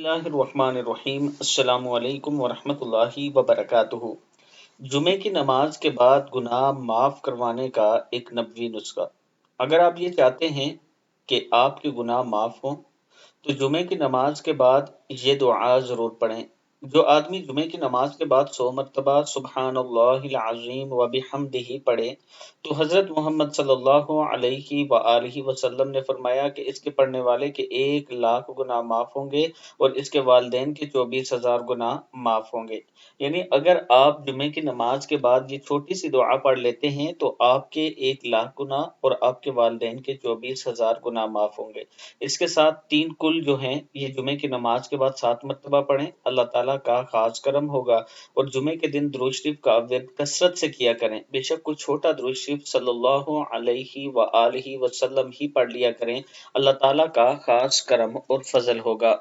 बिस्मिल्लाहिर्रहमानिर्रहीम अस्सलामु अलैकुम वरहमतुल्लाहि वबरकातुहू। जुमे की नमाज के बाद गुनाह माफ़ करवाने का एक नबवी नुस्खा। अगर आप ये चाहते हैं कि आपके गुनाह माफ़ हों, तो जुमे की नमाज के बाद ये दुआ ज़रूर पढ़ें। जो आदमी जुमे की नमाज के बाद 100 मरतबा सुब्हानल्लाहिल अज़ीम व बिहम्दिही पढ़े, तो हज़रत मोहम्मद सल्लल्लाहु अलैहि व आलिहि वसल्लम ने फरमाया कि इसके पढ़ने वाले के 1 लाख गुनाह माफ़ होंगे और इसके वालिदैन के 24,000 गुनाह माफ़ होंगे। यानी अगर आप जुमे की नमाज के बाद ये छोटी-सी दुआ पढ़ लेते हैं, तो आपके 1 लाख गुनाह और आपके वालिदैन के 24,000 गुनाह माफ़ होंगे। इसके साथ 3 कुल जो हैं, ये जुमे की नमाज के बाद 7 मरतबा पढ़ें, अल्लाह ताला का ख़ास करम होगा और जुमे के दिन दुरूद शरीफ का विर्द कसरत से किया करें। बेशक कोई छोटा दुरूद शरीफ सल्लल्लाहु अलैहि व आलिहि वसल्लम ही पढ़ लिया करें, अल्लाह ताला का ख़ास करम और फ़ज़ल होगा।